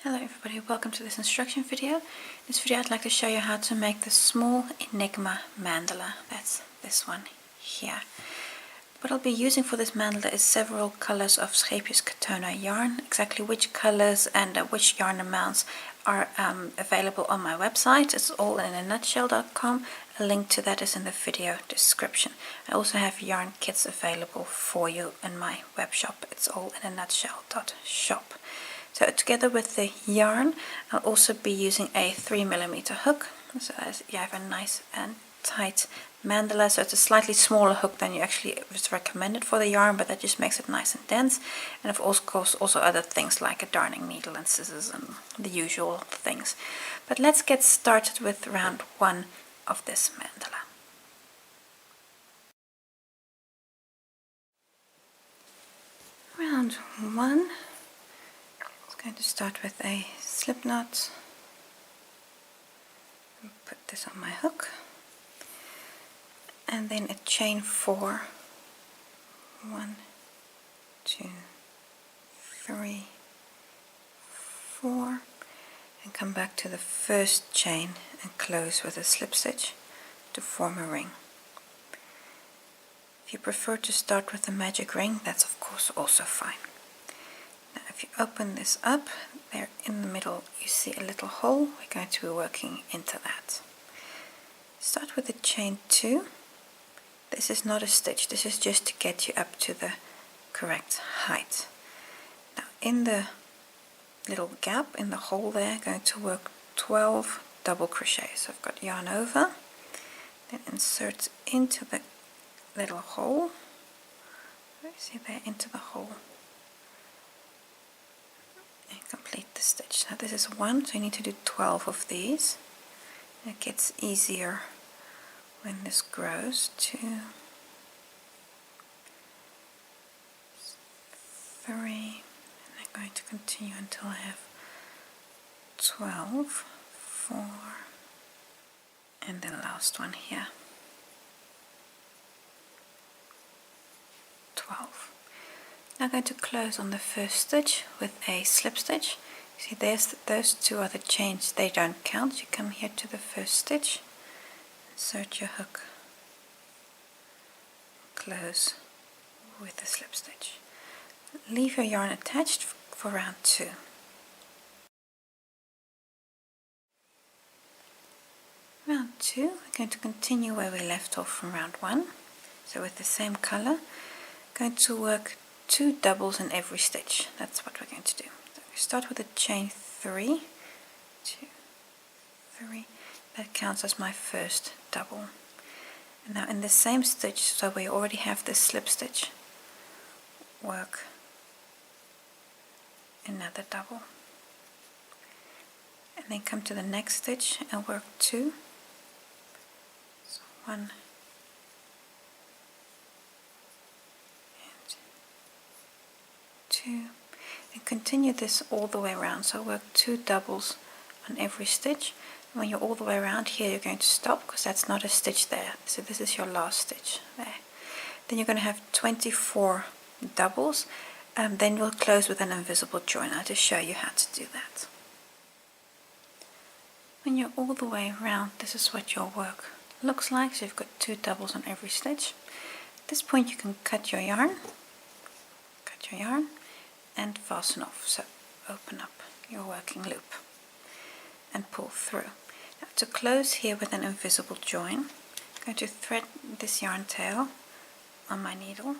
Hello everybody, welcome to this instruction video. In this video I'd like to show you how to make the small Enigma mandala. That's this one here. What I'll be using for this mandala is several colors of Scheepjes Katona yarn. Exactly which colors and which yarn amounts are available on my website. It's all in a nutshell.com. A link to that is in the video description. I also have yarn kits available for you in my web shop. It's all in a nutshell.shop. So together with the yarn, I'll also be using a 3mm hook, so as you have a nice and tight mandala. So it's a slightly smaller hook than you actually was recommended for the yarn, but that just makes it nice and dense. And of course also other things like a darning needle and scissors and the usual things. But let's get started with round 1 of this mandala. Round 1. Going to start with a slip knot and put this on my hook, and then a chain 4, 1, 2, 3, 4, and come back to the first chain and close with a slip stitch to form a ring. If you prefer to start with a magic ring, that's of course also fine. Now if you open this up, there in the middle you see a little hole. We're going to be working into that. Start with the chain 2. This is not a stitch, this is just to get you up to the correct height. Now in the little gap in the hole there, I'm going to work 12 double crochets. So I've got yarn over, then insert into the little hole. See there, into the hole. And complete the stitch. Now this is 1, so you need to do 12 of these. It gets easier when this grows. 2, 3, and I'm going to continue until I have 12, 4, and the last one here, 12. Now I'm going to close on the first stitch with a slip stitch. See, there's those two are the chains, they don't count. You come here to the first stitch, insert your hook, close with a slip stitch. Leave your yarn attached for round 2. Round 2, we're going to continue where we left off from round 1. So with the same color, going to work 2 doubles in every stitch. That's what we're going to do. So we start with a chain 3, 2, 3. That counts as my first double. And now in the same stitch, so we already have this slip stitch, work another double. And then come to the next stitch and work 2. So 1, 2, and continue this all the way around. So work 2 doubles on every stitch. When you're all the way around here, you're going to stop because that's not a stitch there. So this is your last stitch there. Then you're going to have 24 doubles, and then we'll close with an invisible join. I'll just show you how to do that. When you're all the way around, this is what your work looks like. So you've got 2 doubles on every stitch. At this point you can cut your yarn, and fasten off. So open up your working loop and pull through. Now to close here with an invisible join, I'm going to thread this yarn tail on my needle,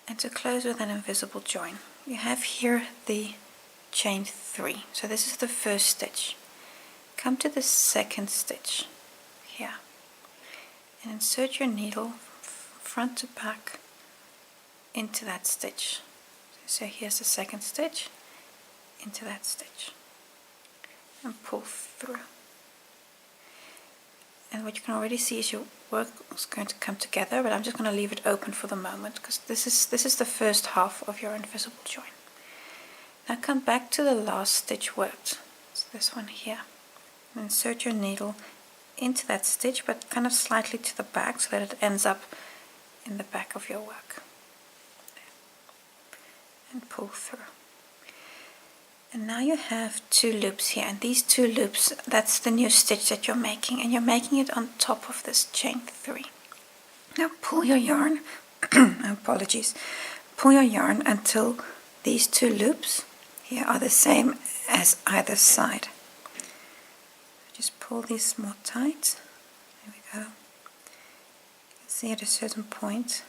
and to close with an invisible join, you have here the chain 3. So this is the first stitch. Come to the second stitch here and insert your needle front to back into that stitch. So here's the second stitch, into that stitch, and pull through. And what you can already see is your work is going to come together, but I'm just going to leave it open for the moment because this is the first half of your invisible join. Now come back to the last stitch worked, so this one here, and insert your needle into that stitch, but kind of slightly to the back so that it ends up in the back of your work. and pull through. And now you have 2 loops here, and these 2 loops, that's the new stitch that you're making, and you're making it on top of this chain 3. Now pull your yarn, apologies, pull your yarn until these 2 loops here are the same as either side. Just pull these more tight. There we go. You can see at a certain point,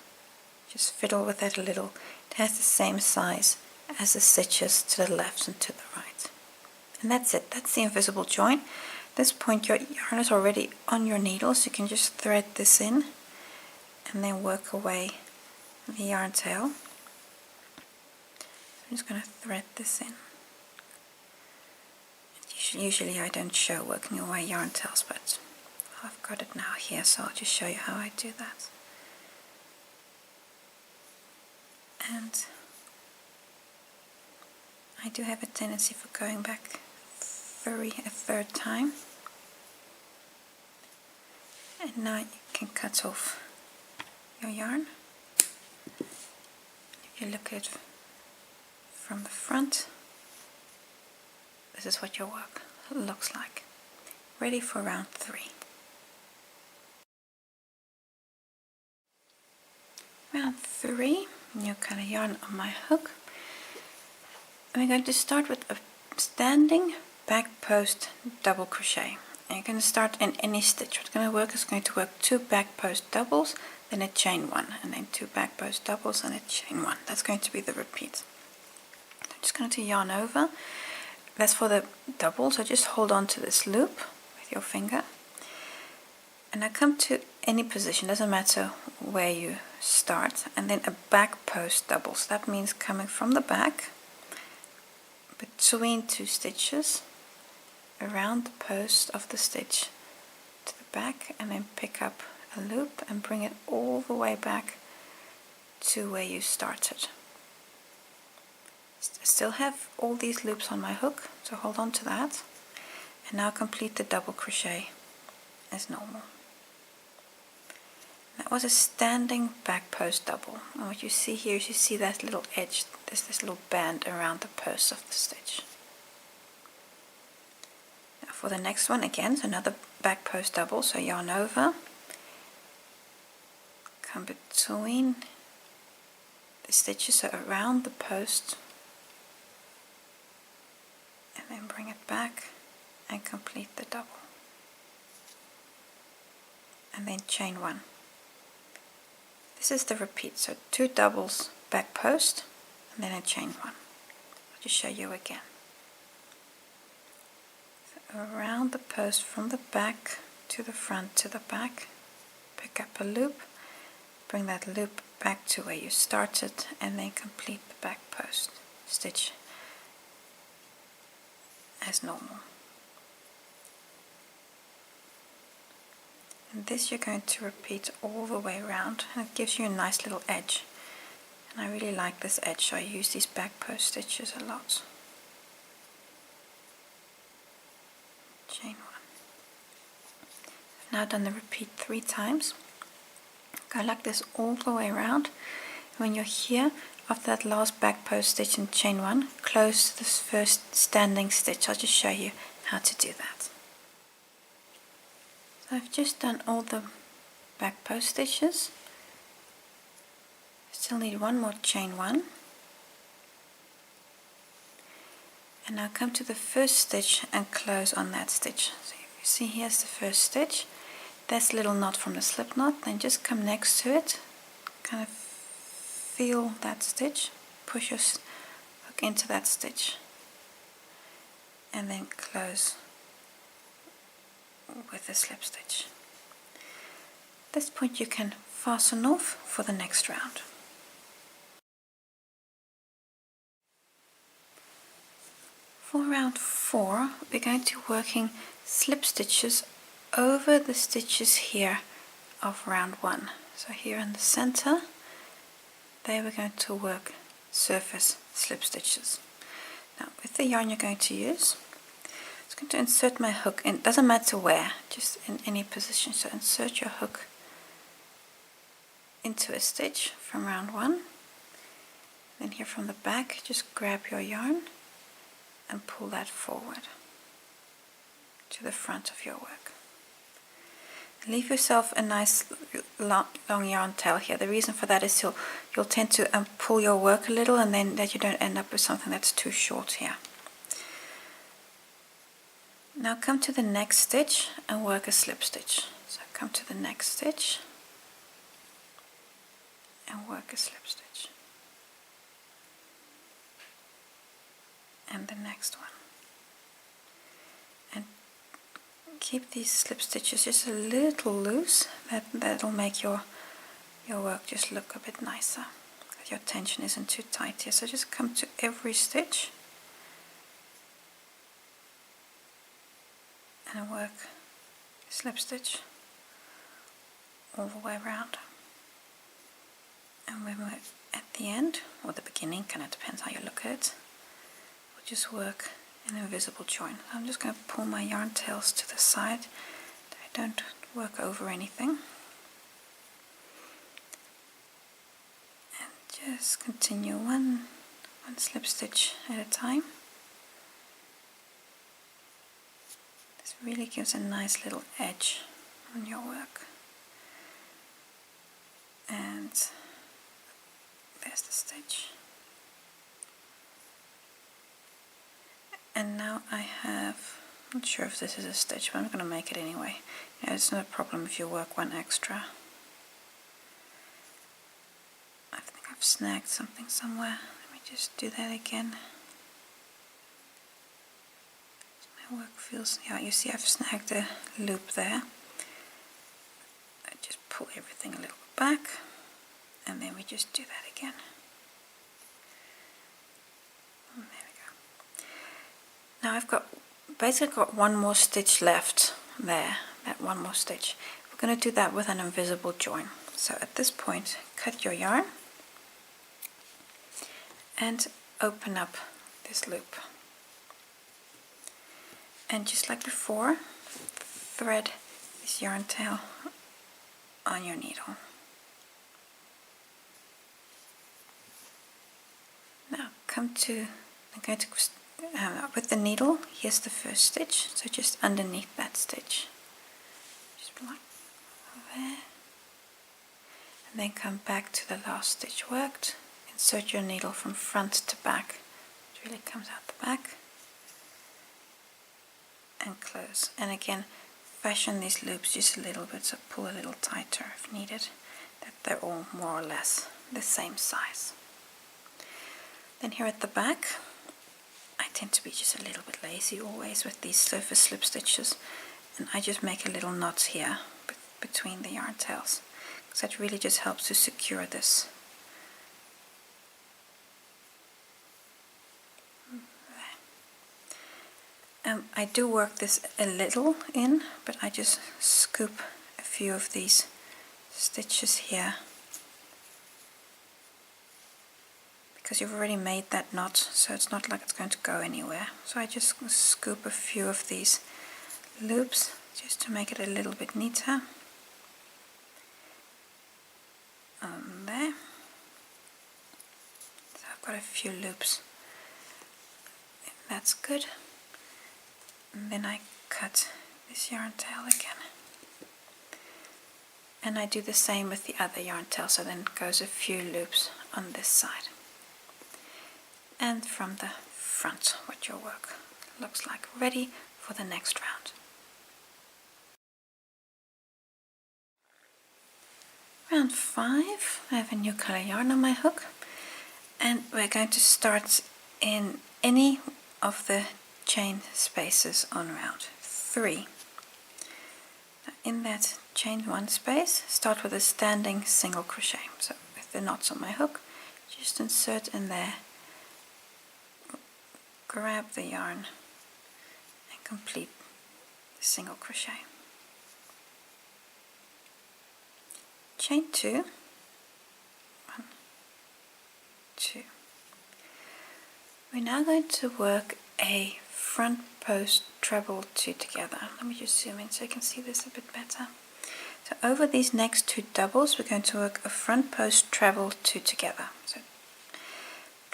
just fiddle with that a little. It has the same size as the stitches to the left and to the right. And that's it. That's the invisible join. At this point your yarn is already on your needle, so you can just thread this in and then work away the yarn tail. I'm just going to thread this in. Usually I don't show working away yarn tails, but I've got it now here, so I'll just show you how I do that. And I do have a tendency for going back a third time. And now you can cut off your yarn. If you look at it from the front, this is what your work looks like. Ready for round 3. Round 3, new color yarn on my hook. And we're going to start with a standing back post double crochet. And you're going to start in any stitch. What's going to work is going to work 2 back post doubles, then a chain 1, and then 2 back post doubles and a chain 1. That's going to be the repeat. I'm just going to yarn over. That's for the double, so just hold on to this loop with your finger. And now come to any position, doesn't matter where you start, and then a back post double. So that means coming from the back, between 2 stitches, around the post of the stitch to the back, and then pick up a loop and bring it all the way back to where you started. I still have all these loops on my hook, so hold on to that. And now complete the double crochet as normal. That was a standing back post double. And what you see here is you see that little edge, there's this little band around the post of the stitch. Now for the next one, again, so another back post double, so yarn over, come between the stitches, so around the post, and then bring it back and complete the double. And then chain 1. This is the repeat, so 2 doubles back post and then a chain 1. I'll just show you again. So around the post from the back to the front to the back, pick up a loop, bring that loop back to where you started, and then complete the back post stitch as normal. And this you're going to repeat all the way around, and it gives you a nice little edge. And I really like this edge, so I use these back post stitches a lot. Chain 1. I've now done the repeat 3 times. Go like this all the way around. When you're here, after that last back post stitch in chain 1, close this first standing stitch. I'll just show you how to do that. So I've just done all the back post stitches. Still need one more chain 1. And now come to the first stitch and close on that stitch. So you see here's the first stitch. That's a little knot from the slip knot. Then just come next to it, kind of feel that stitch, push your hook into that stitch, and then close with a slip stitch. At this point you can fasten off for the next round. For round 4 we're going to be working slip stitches over the stitches here of round 1. So here in the center, there we're going to work surface slip stitches. Now with the yarn you're going to use, I'm going to insert my hook in, doesn't matter where, just in any position. So insert your hook into a stitch from round 1, Then here from the back, just grab your yarn and pull that forward to the front of your work. Leave yourself a nice long yarn tail here. The reason for that is you'll tend to pull your work a little, and then that you don't end up with something that's too short here. Now come to the next stitch and work a slip stitch. So come to the next stitch and work a slip stitch. And the next one. And keep these slip stitches just a little loose. That'll make your work just look a bit nicer. Your tension isn't too tight here. So just come to every stitch and work slip stitch all the way around. And when we're at the end, or the beginning, kind of depends how you look at it, we'll just work an invisible join. I'm just going to pull my yarn tails to the side so I don't work over anything. And just continue one slip stitch at a time. This really gives a nice little edge on your work. And there's the stitch. And now I have, I'm not sure if this is a stitch, but I'm going to make it anyway. You know, it's not a problem if you work one extra. I think I've snagged something somewhere. Let me just do that again. My work feels, yeah, you see I've snagged a loop there. I just pull everything a little bit back, and then we just do that again. And there we go. Now I've basically got one more stitch left there, that one more stitch. We're going to do that with an invisible join. So at this point, cut your yarn and open up this loop. And just like before, thread this yarn tail on your needle. Now come to, I'm going to with the needle, here's the first stitch, so just underneath that stitch, just like there, and then come back to the last stitch worked, insert your needle from front to back, it really comes out the back, and close. And again, fashion these loops just a little bit, so pull a little tighter if needed, that they're all more or less the same size. Then here at the back, I tend to be just a little bit lazy always with these surface slip stitches, and I just make a little knot here between the yarn tails, because that really just helps to secure this. I do work this a little in, but I just scoop a few of these stitches here, because you've already made that knot, so it's not like it's going to go anywhere. So I just scoop a few of these loops just to make it a little bit neater. There. So I've got a few loops. That's good. And then I cut this yarn tail again. And I do the same with the other yarn tail, so then it goes a few loops on this side. And from the front, what your work looks like, ready for the next round. Round 5, I have a new color yarn on my hook, and we're going to start in any of the chain spaces on round 3. Now in that chain 1 space, start with a standing single crochet. So with the knots on my hook, just insert in there, grab the yarn and complete the single crochet. Chain 2, 1, 2. We're now going to work a front post treble 2 together. Let me just zoom in so you can see this a bit better. So over these next 2 doubles, we're going to work a front post treble 2 together. So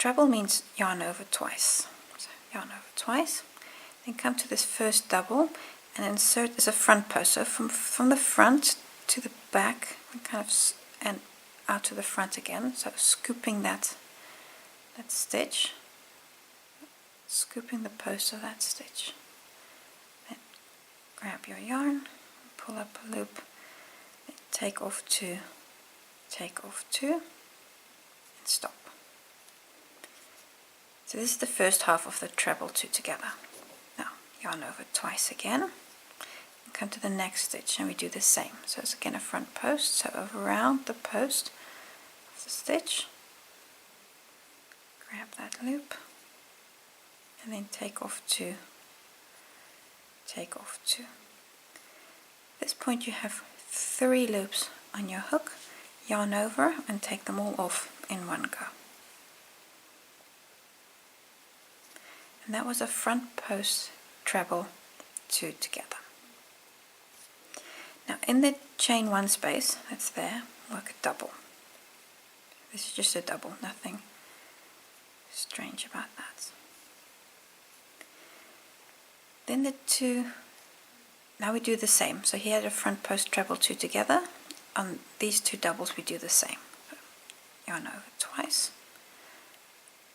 treble means yarn over twice. So yarn over twice, then come to this first double and insert as a front post. So from the front to the back and kind of and out to the front again. So scooping that stitch, scooping the post of that stitch. Then grab your yarn, pull up a loop, then take off two, and stop. So this is the first half of the treble 2 together. Now yarn over twice again, and come to the next stitch and we do the same. So it's again a front post, so around the post of the stitch, grab that loop, and then take off two, At this point you have 3 loops on your hook, yarn over and take them all off in one go. And that was a front post treble 2 together. Now in the chain 1 space that's there, work a double. This is just a double, nothing strange about that. Then the 2, now we do the same. So here the front post treble 2 together. On these 2 doubles we do the same. So yarn over twice,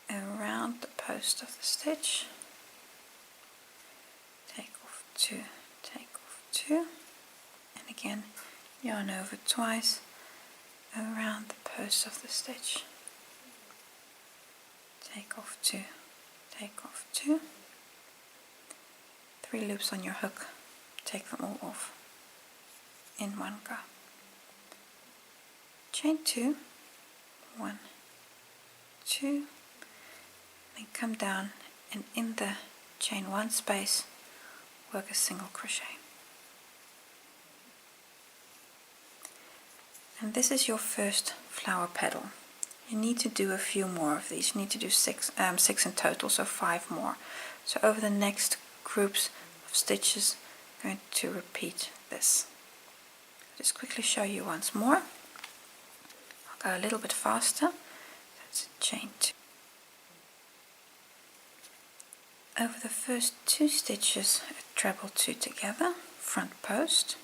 around the post of the stitch, take off 2, and again yarn over twice, around the post of the stitch, take off 2, 3 loops on your hook, take them all off in one go. Chain 2, 1, 2, then come down and in the chain 1 space work a single crochet. And this is your first flower petal. You need to do a few more of these. You need to do 6 in total, so 5 more. So over the next groups of stitches, I'm going to repeat this. Just quickly show you once more. I'll go a little bit faster. That's chain 2. Over the first 2 stitches, a treble 2 together, front post,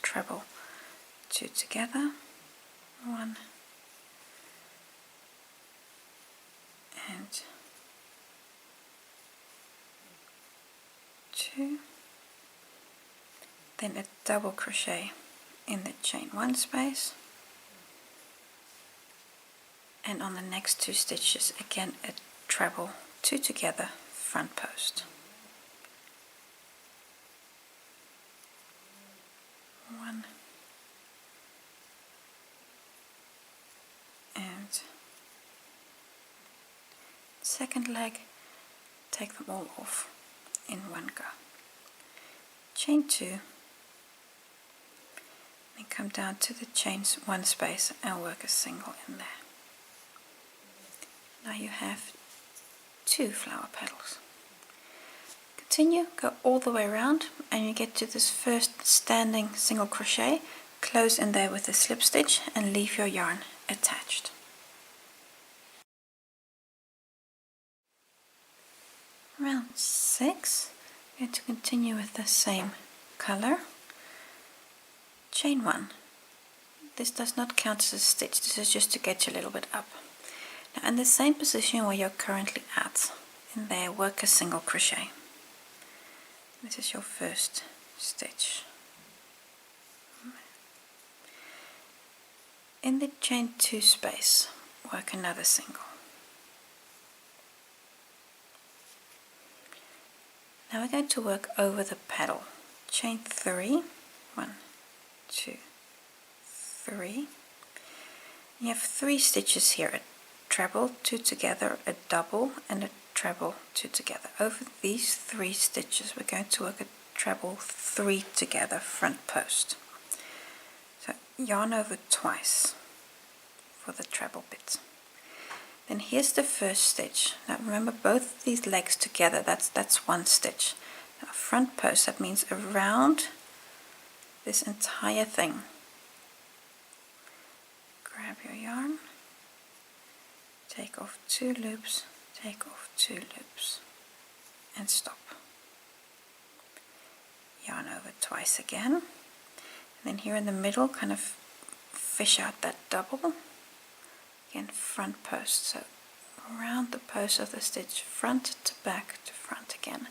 treble 2 together, 1 and 2, then a double crochet in the chain 1 space, and on the next 2 stitches again a treble 2 together, front post, 1 and second leg, take them all off in one go. Chain 2, then come down to the chains 1 space and work a single in there. Now you have 2 flower petals. Continue, go all the way around and you get to this first standing single crochet, close in there with a slip stitch and leave your yarn attached. Round 6, we're going to continue with the same color. Chain 1. This does not count as a stitch, this is just to get you a little bit up. Now in the same position where you're currently at, in there work a single crochet. This is your first stitch. In the chain 2 space, work another single. Now we're going to work over the petal. Chain 3, 1, 2, 3. You have 3 stitches here, a treble 2 together, a double and a treble 2 together. Over these 3 stitches we're going to work a treble 3 together, front post. So yarn over twice for the treble bit. Then here's the first stitch. Now remember both these legs together, that's 1 stitch. Now front post, that means around this entire thing. Grab your yarn, take off 2 loops, take off 2 loops, and stop. Yarn over twice again, and then here in the middle kind of fish out that double, again front post, so around the post of the stitch, front to back to front again.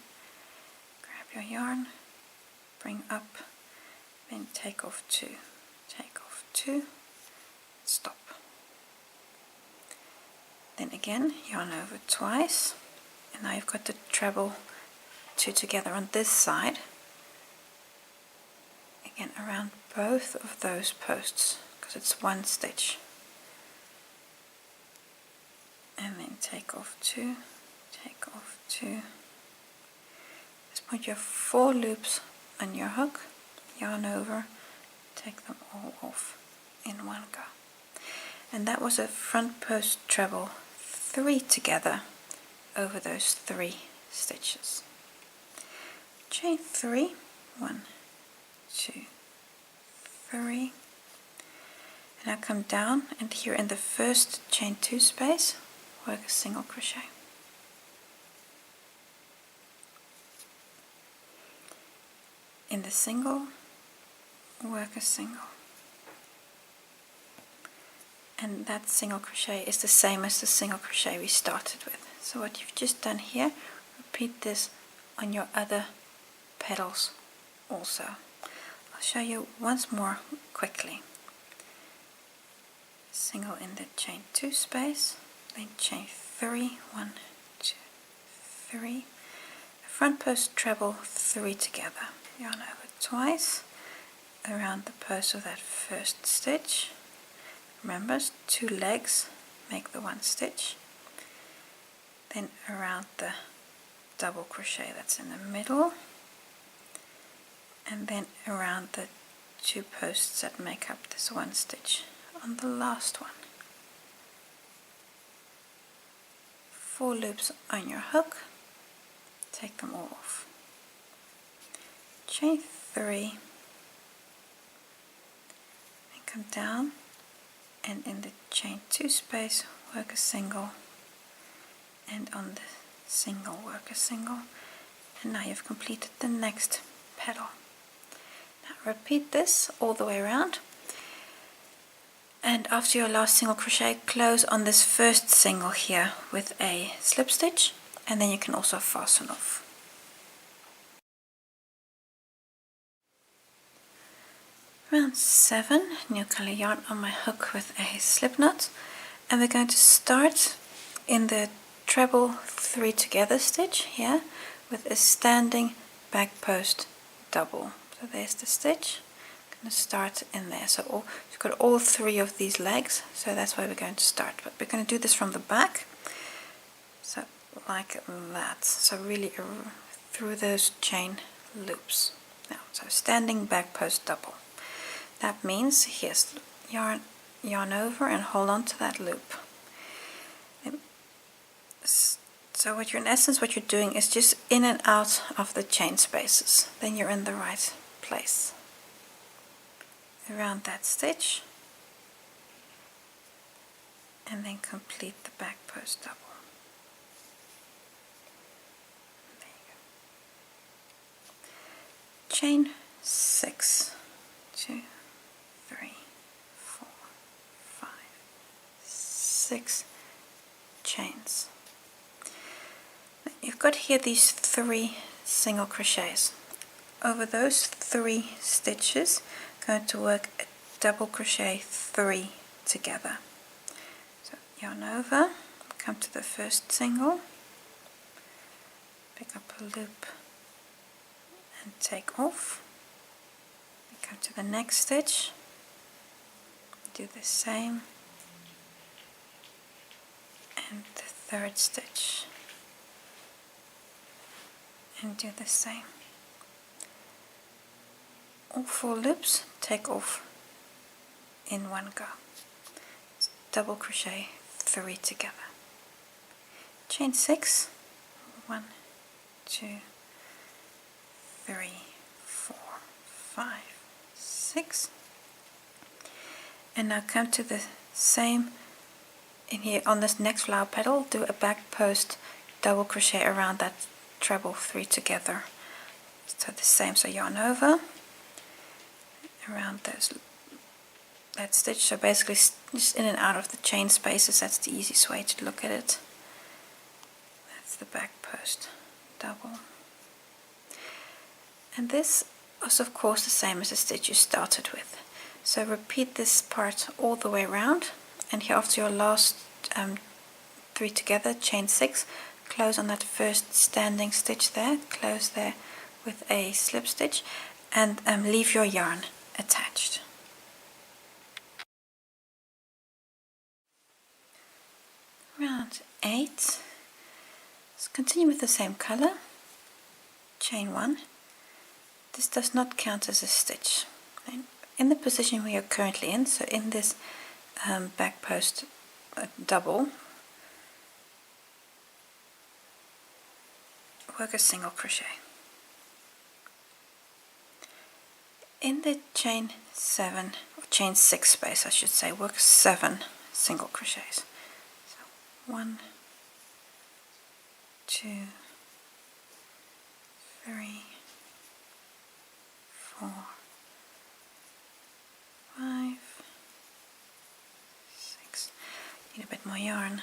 Grab your yarn, bring up, then take off 2, take off 2, stop. Then again yarn over twice, and now you've got the treble 2 together on this side, again around both of those posts because it's one stitch, and then take off 2, take off 2. At this point you have 4 loops on your hook, yarn over, take them all off in one go. And that was a front post treble 3 together over those 3 stitches. Chain 3, 1, 2, 3, and now come down, and here in the first chain 2 space work a single crochet. In the single work a single, and that single crochet is the same as the single crochet we started with. So what you've just done here, repeat this on your other petals also. I'll show you once more quickly. Single in the chain 2 space, then chain 3, 1, 2, 3, front post treble 3 together, yarn over twice around the post of that first stitch. Remember, 2 legs make the 1 stitch, then around the double crochet that's in the middle, and then around the 2 posts that make up this 1 stitch on the last one. 4 loops on your hook, take them all off. Chain 3, and come down, and in the chain 2 space work a single, and on the single work a single, and now you've completed the next petal. Now repeat this all the way around, and after your last single crochet, close on this first single here with a slip stitch, and then you can also fasten off. Round 7, new color yarn on my hook with a slip knot, and we're going to start in the treble 3 together stitch here with a standing back post double. So there's the stitch. I'm going to start in there. So you've got all 3 of these legs, so that's where we're going to start. But we're going to do this from the back, so like that. So really through those chain loops. Now, so standing back post double. That means here's yarn over and hold on to that loop. So what you're doing is just in and out of the chain spaces. Then you're in the right place. Around that stitch, and then complete the back post double. There you go. Chain 6, 2, 3, 4, 5, 6 chains. You've got here these 3 single crochets. Over those 3 stitches, going to work a double crochet 3 together. So yarn over, come to the first single, pick up a loop and take off. Come to the next stitch, do the same, and the third stitch, and do the same. All 4 loops take off in one go. Double crochet 3 together. Chain 6, 1, 2, 3, 4, 5, 6, and now come to the same in here on this next flower petal, do a back post double crochet around that treble 3 together. So the same, so yarn over around that stitch, so basically just in and out of the chain spaces. That's the easiest way to look at it. That's the back post double, and this is of course the same as the stitch you started with. So repeat this part all the way around, and here after your last 3 together, chain 6, close on that first standing stitch there, close there with a slip stitch, and leave your yarn attached. Round 8, let's continue with the same color, chain 1. This does not count as a stitch. In the position we are currently in, so in this back post double, work a single crochet. In the chain 7, or chain 6 space I should say, work 7 single crochets. So 1, 2, 3, 4, 5, 6, need a bit more yarn,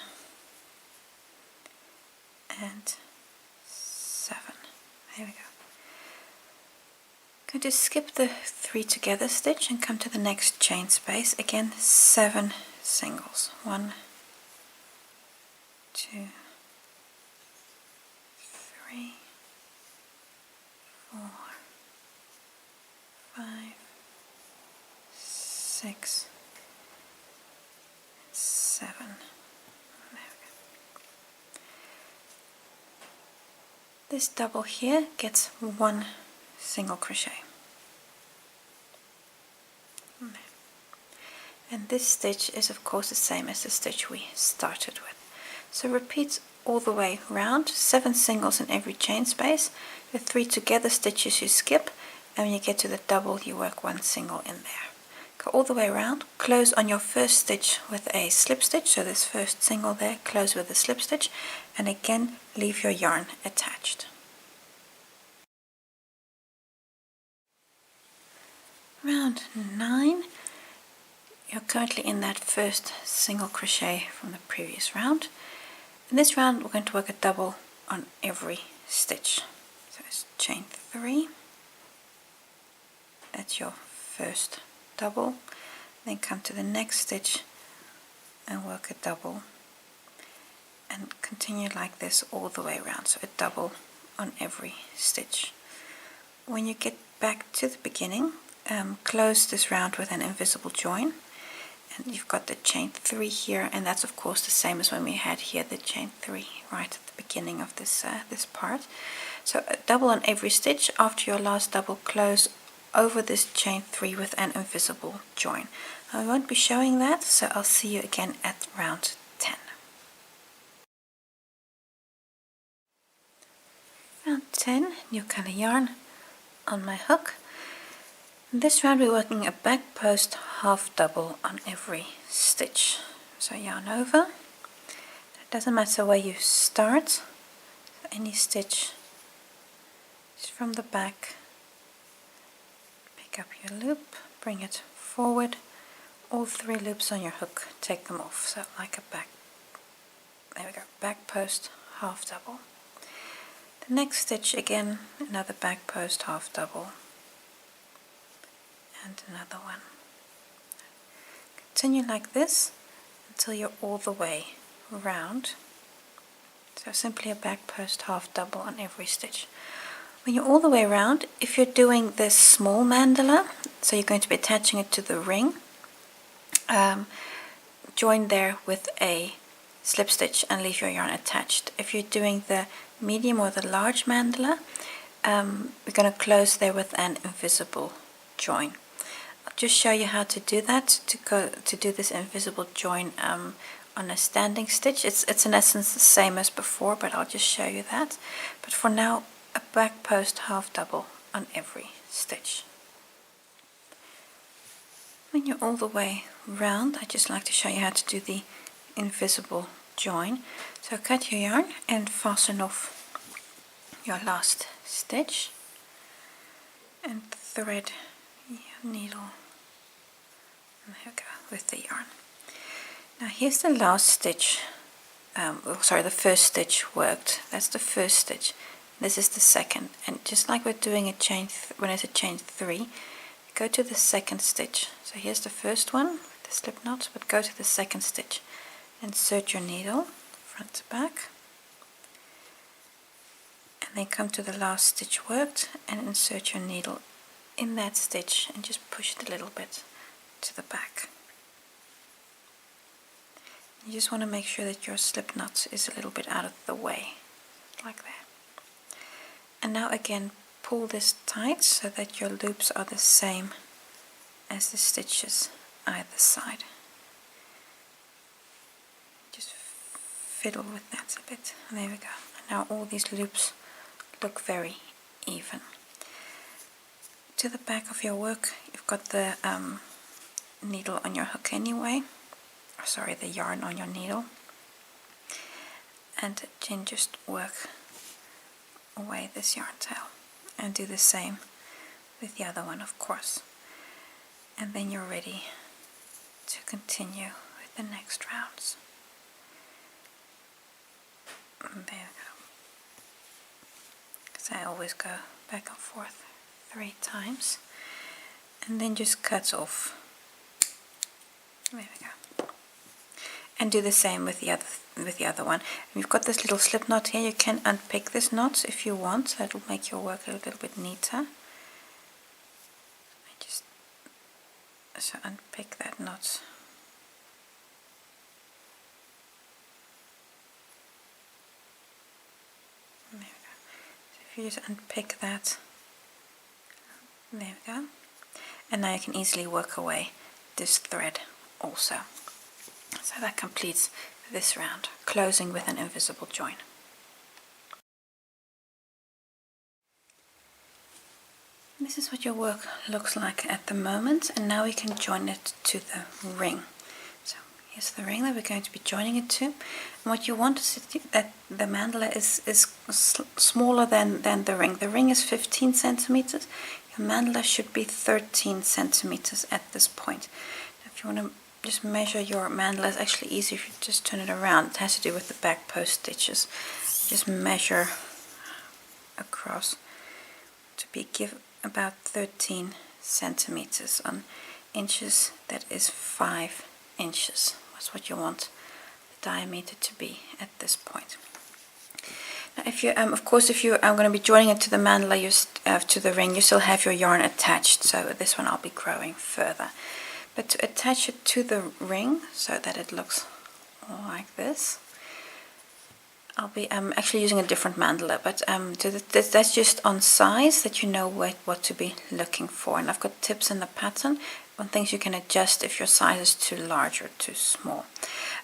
and 7. There we go. Going to skip the 3 together stitch and come to the next chain space. Again, 7 singles. 1, 2, 3, 4, 5, 6, 7. There we go. This double here gets 1 single crochet, and this stitch is of course the same as the stitch we started with. So repeat all the way round, 7 singles in every chain space. The 3 together stitches you skip, and when you get to the double you work 1 single in there. Go all the way around, close on your first stitch with a slip stitch, so this first single there, close with a slip stitch, and again leave your yarn attached. Round 9, you're currently in that first single crochet from the previous round. In this round we're going to work a double on every stitch. So it's chain 3, that's your first double, then come to the next stitch and work a double, and continue like this all the way around, so a double on every stitch. When you get back to the beginning, close this round with an invisible join, and you've got the chain 3 here, and that's of course the same as when we had here the chain 3 right at the beginning of this this part. So a double on every stitch. After your last double, close over this chain 3 with an invisible join. I won't be showing that, so I'll see you again at round 10. Round 10, new color yarn on my hook. In this round we're working a back post half double on every stitch. So yarn over. It doesn't matter where you start, so any stitch is from the back. Pick up your loop, bring it forward, all 3 loops on your hook, take them off, so like a back, there we go, back post half double. The next stitch again, another back post half double, and another one. Continue like this until you're all the way round. So simply a back post half double on every stitch. When you're all the way around, if you're doing this small mandala, so you're going to be attaching it to the ring, join there with a slip stitch and leave your yarn attached. If you're doing the medium or the large mandala, we're going to close there with an invisible join. I'll just show you how to do that, to do this invisible join on a standing stitch. It's in essence the same as before, but I'll just show you that. But for now, a back post half double on every stitch. When you're all the way round, I just like to show you how to do the invisible join. So cut your yarn and fasten off your last stitch and thread your needle, and there we go, with the yarn. Now here's the last stitch, the first stitch worked. That's the first stitch. This is the second, and just like we're doing a chain when it's a chain 3, go to the second stitch. So here's the first one with the slip knot, but go to the second stitch. Insert your needle front to back, and then come to the last stitch worked and insert your needle in that stitch and just push it a little bit to the back. You just want to make sure that your slip knot is a little bit out of the way, like that. And now again, pull this tight so that your loops are the same as the stitches either side. Just fiddle with that a bit. And there we go. And now all these loops look very even. To the back of your work, you've got the needle on your hook anyway. Sorry, the yarn on your needle, and then just work away this yarn tail and do the same with the other one, of course, and then you're ready to continue with the next rounds. And there we go. Because I always go back and forth 3 times, and then just cut off. There we go. And do the same with the other one. And you've got this little slip knot here. You can unpick this knot if you want. That will make your work a little bit neater. So unpick that knot. There we go. So if you just unpick that, there we go. And now you can easily work away this thread also. So that completes this round, closing with an invisible join. This is what your work looks like at the moment, and now we can join it to the ring. So here's the ring that we're going to be joining it to. And what you want is that the mandala is smaller than the ring. The ring is 15 centimeters. Your mandala should be 13 centimeters at this point. If you want to just measure your mandala, is actually easy if you just turn it around. It has to do with the back post stitches. Just measure across to give about 13 centimeters on inches. That is 5 inches. That's what you want the diameter to be at this point. Now, if you, of course, if you are going to be joining it to the mandala, to the ring, you still have your yarn attached. So this one I'll be growing further. But to attach it to the ring so that it looks like this, I'll be actually using a different mandala, but that's just on size, that you know what to be looking for. And I've got tips in the pattern on things you can adjust if your size is too large or too small.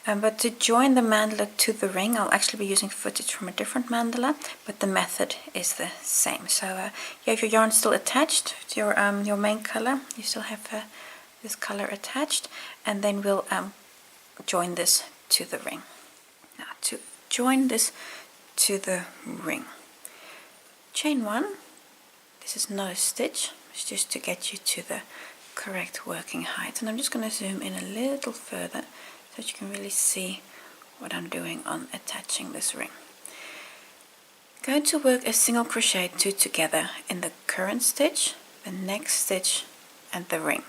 But to join the mandala to the ring, I'll actually be using footage from a different mandala, but the method is the same. So you have your yarn still attached to your main color. You still have this color attached, and then we'll join this to the ring. Now to join this to the ring, chain 1. This is not a stitch, it's just to get you to the correct working height. And I'm just going to zoom in a little further so that you can really see what I'm doing on attaching this ring. Going to work a single crochet 2 together in the current stitch, the next stitch, and the ring.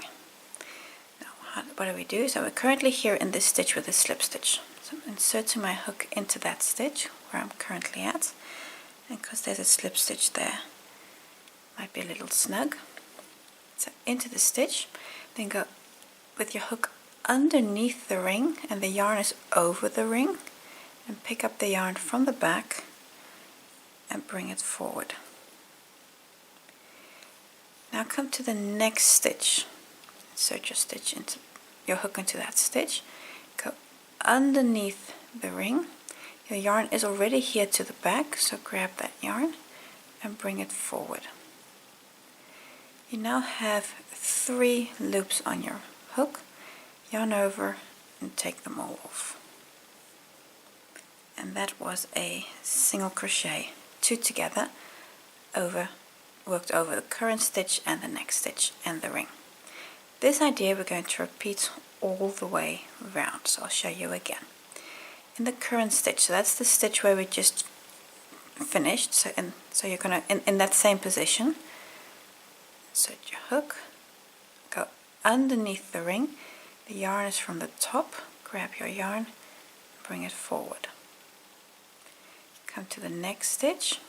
What do we do? So we're currently here in this stitch with a slip stitch. So I'm inserting my hook into that stitch where I'm currently at, and because there's a slip stitch there, might be a little snug. So into the stitch, then go with your hook underneath the ring, and the yarn is over the ring, and pick up the yarn from the back and bring it forward. Now come to the next stitch. Insert your hook into that stitch, go underneath the ring. Your yarn is already here to the back, so grab that yarn and bring it forward. You now have 3 loops on your hook. Yarn over and take them all off. and that was a single crochet, 2 together, worked over the current stitch and the next stitch and the ring. This idea we're going to repeat all the way around, so I'll show you again. In the current stitch, so that's the stitch where we just finished, so you're going to, in that same position, insert your hook, go underneath the ring, the yarn is from the top, grab your yarn, bring it forward. Come to the next stitch,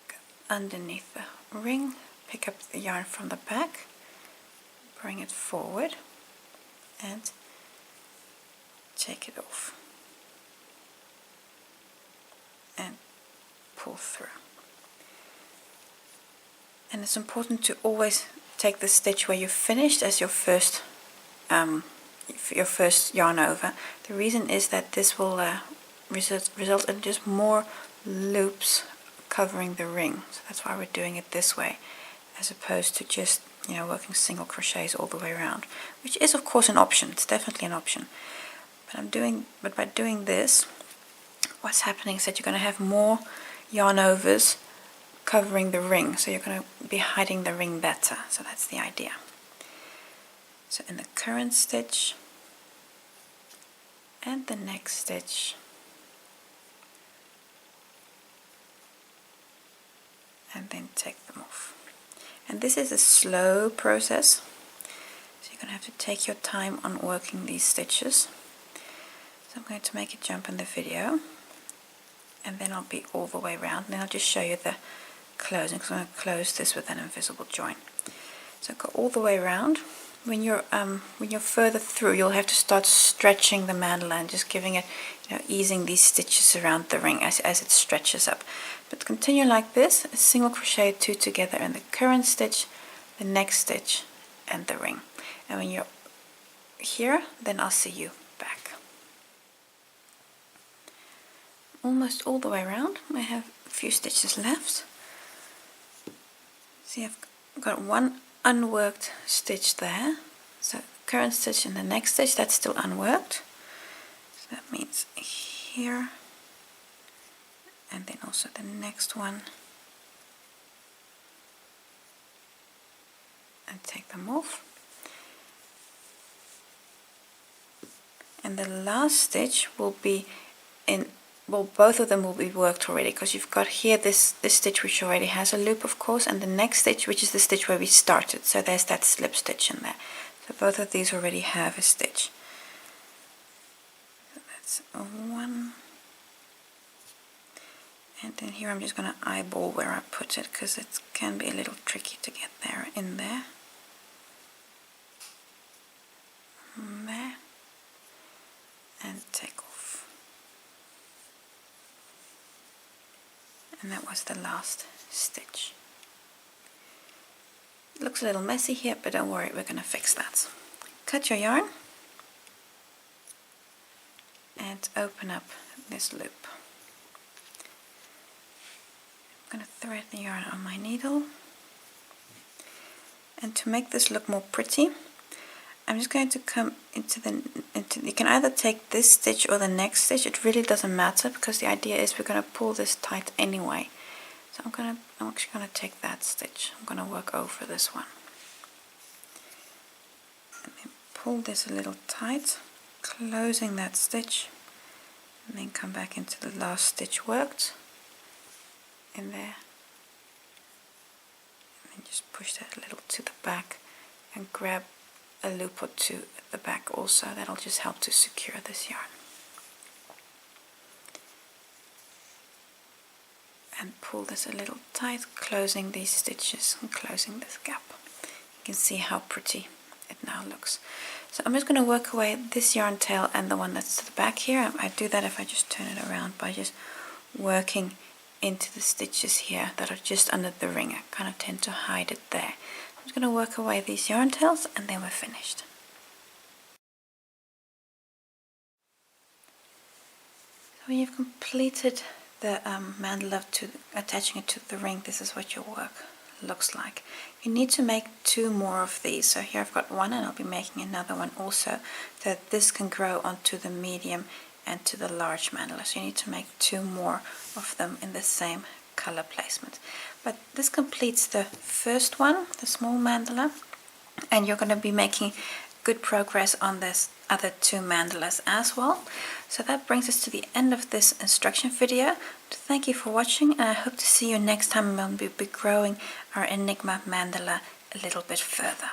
go underneath the ring, pick up the yarn from the back, bring it forward and take it off and pull through. And it's important to always take the stitch where you finished as your first yarn over. The reason is that this will result in just more loops covering the ring, so that's why we're doing it this way, as opposed to just working single crochets all the way around, which is of course an option. It's definitely an option, but by doing this, what's happening is that you're going to have more yarn overs covering the ring, so you're going to be hiding the ring better. So that's the idea. So in the current stitch and the next stitch, and then take them off. And this is a slow process, so you're going to have to take your time on working these stitches. So I'm going to make a jump in the video, and then I'll be all the way around, and then I'll just show you the closing, because I'm going to close this with an invisible join. So go all the way around. When you're further through, you'll have to start stretching the mandala and just giving it, easing these stitches around the ring as it stretches up. But continue like this: a single crochet, 2 together in the current stitch, the next stitch, and the ring. And when you're here, then I'll see you back. Almost all the way around. I have a few stitches left. See, I've got one unworked stitch there, so current stitch and the next stitch, that's still unworked, so that means here, and then also the next one, and take them off. And the last stitch will be in, well, both of them will be worked already, because you've got here this stitch which already has a loop, of course, and the next stitch, which is the stitch where we started, so there's that slip stitch in there. So both of these already have a stitch. So that's one, and then here I'm just going to eyeball where I put it, because it can be a little tricky to get there in there. There, and take off. And that was the last stitch. It looks a little messy here, but don't worry, we're going to fix that. Cut your yarn and open up this loop. I'm going to thread the yarn on my needle, and to make this look more pretty, I'm just going to come into you can either take this stitch or the next stitch, it really doesn't matter, because the idea is we're going to pull this tight anyway. So I'm actually going to take that stitch, I'm going to work over this one, and then pull this a little tight, closing that stitch, and then come back into the last stitch worked in there, and then just push that a little to the back and grab a loop or two at the back also. That'll just help to secure this yarn. And pull this a little tight, closing these stitches and closing this gap. You can see how pretty it now looks. So I'm just going to work away this yarn tail and the one that's to the back here. I do that if I just turn it around by just working into the stitches here that are just under the ring. I kind of tend to hide it there. I'm just going to work away these yarn tails, and then we're finished. So when you've completed the mandala to attaching it to the ring, this is what your work looks like. You need to make 2 more of these. So here I've got one, and I'll be making another one also, so that this can grow onto the medium and to the large mandala. So you need to make 2 more of them in the same color placement. But this completes the first one, the small mandala, and you're going to be making good progress on this other 2 mandalas as well. So that brings us to the end of this instruction video. Thank you for watching, and I hope to see you next time when we'll be growing our Enigma mandala a little bit further.